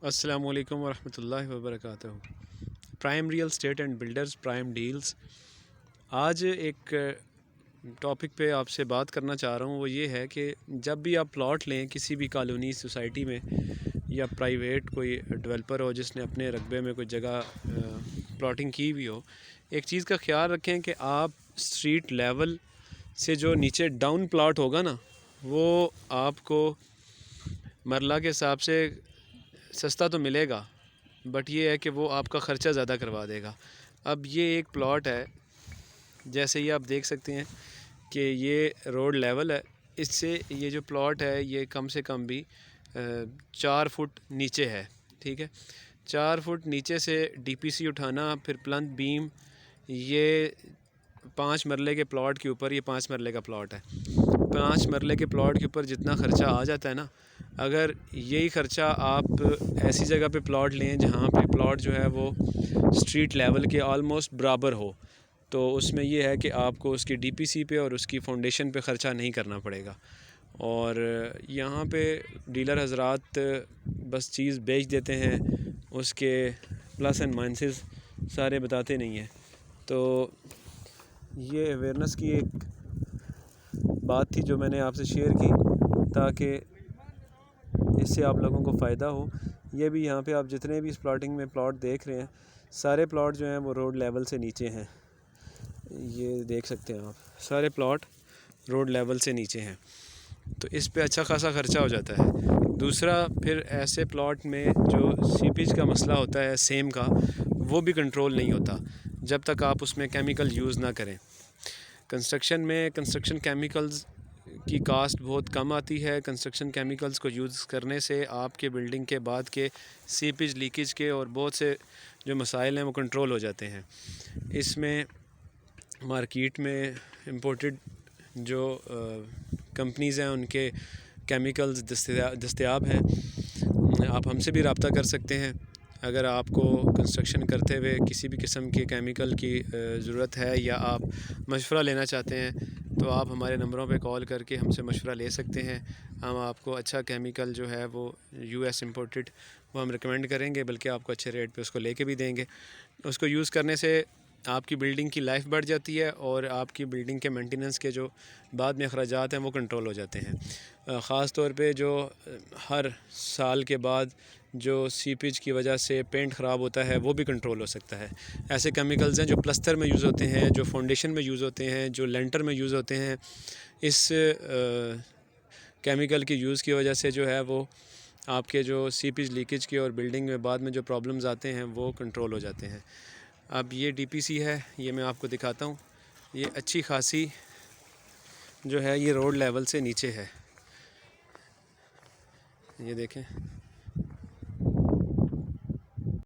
السلام علیکم ورحمۃ اللہ وبرکاتہ۔ Prime real estate and builders prime deals. آج ایک ٹاپک پہ آپ سے بات کرنا چاہ رہا ہوں، وہ یہ ہے کہ جب بھی آپ پلاٹ لیں کسی بھی کالونی سوسائٹی میں یا پرائیویٹ کوئی ڈیولپر ہو جس نے اپنے رقبے میں کوئی جگہ پلاٹنگ کی ہوئی ہو، ایک چیز کا خیال رکھیں کہ آپ اسٹریٹ لیول سے جو نیچے ڈاؤن پلاٹ ہوگا نا، وہ آپ کو مرلہ کے حساب سے سستا تو ملے گا، بٹ یہ ہے کہ وہ آپ کا خرچہ زیادہ کروا دے گا۔ اب یہ ایک پلاٹ ہے، جیسے یہ آپ دیکھ سکتے ہیں کہ یہ روڈ لیول ہے، اس سے یہ جو پلاٹ ہے یہ کم سے کم بھی 4 فٹ نیچے ہے، ٹھیک ہے۔ 4 فٹ نیچے سے ڈی پی سی اٹھانا، پھر پلنتھ بیم، یہ 5 مرلے کے پلاٹ کے اوپر، یہ 5 مرلے کا پلاٹ ہے، 5 مرلے کے پلاٹ کے اوپر جتنا خرچہ آ جاتا ہے نا، اگر یہی خرچہ آپ ایسی جگہ پہ پلاٹ لیں جہاں پہ پلاٹ جو ہے وہ اسٹریٹ لیول کے آلموسٹ برابر ہو، تو اس میں یہ ہے کہ آپ کو اس کی ڈی پی سی پہ اور اس کی فاؤنڈیشن پہ خرچہ نہیں کرنا پڑے گا۔ اور یہاں پہ ڈیلر حضرات بس چیز بیچ دیتے ہیں، اس کے پلس اینڈ مائنسز سارے بتاتے نہیں ہیں۔ تو یہ اویئرنیس کی ایک بات تھی جو میں نے آپ سے شیئر کی، تاکہ اس سے آپ لوگوں کو فائدہ ہو۔ یہ بھی یہاں پہ آپ جتنے بھی اس پلاٹنگ میں پلاٹ دیکھ رہے ہیں، سارے پلاٹ جو ہیں وہ روڈ لیول سے نیچے ہیں، یہ دیکھ سکتے ہیں آپ، سارے پلاٹ روڈ لیول سے نیچے ہیں، تو اس پہ اچھا خاصا خرچہ ہو جاتا ہے۔ دوسرا، پھر ایسے پلاٹ میں جو سیپیج کا مسئلہ ہوتا ہے سیم کا، وہ بھی کنٹرول نہیں ہوتا جب تک آپ اس میں کیمیکل یوز نہ کریں۔ کنسٹرکشن میں کنسٹرکشن کیمیکلز کی کاسٹ بہت کم آتی ہے۔ کنسٹرکشن کیمیکلز کو یوز کرنے سے آپ کے بلڈنگ کے بعد کے سیپیج، لیکیج کے اور بہت سے جو مسائل ہیں وہ کنٹرول ہو جاتے ہیں۔ اس میں مارکیٹ میں امپورٹڈ جو کمپنیز ہیں ان کے کیمیکلز دستیاب ہیں، آپ ہم سے بھی رابطہ کر سکتے ہیں۔ اگر آپ کو کنسٹرکشن کرتے ہوئے کسی بھی قسم کے کیمیکل کی ضرورت ہے یا آپ مشورہ لینا چاہتے ہیں، تو آپ ہمارے نمبروں پہ کال کر کے ہم سے مشورہ لے سکتے ہیں۔ ہم آپ کو اچھا کیمیکل جو ہے وہ یو ایس امپورٹڈ وہ ہم ریکمینڈ کریں گے، بلکہ آپ کو اچھے ریٹ پہ اس کو لے کے بھی دیں گے۔ اس کو یوز کرنے سے آپ کی بلڈنگ کی لائف بڑھ جاتی ہے، اور آپ کی بلڈنگ کے مینٹیننس کے جو بعد میں اخراجات ہیں وہ کنٹرول ہو جاتے ہیں۔ خاص طور پہ جو ہر سال کے بعد جو سیپیج کی وجہ سے پینٹ خراب ہوتا ہے، وہ بھی کنٹرول ہو سکتا ہے۔ ایسے کیمیکلز ہیں جو پلستر میں یوز ہوتے ہیں، جو فاؤنڈیشن میں یوز ہوتے ہیں، جو لینٹر میں یوز ہوتے ہیں، اس کیمیکل کی یوز کی وجہ سے جو ہے وہ آپ کے جو سیپیج لیکیج کے اور بلڈنگ میں بعد میں جو پرابلمز آتے ہیں وہ کنٹرول ہو جاتے ہیں۔ اب یہ ڈی پی سی ہے، یہ میں آپ کو دکھاتا ہوں، یہ اچھی خاصی جو ہے یہ روڈ لیول سے نیچے ہے، یہ دیکھیں۔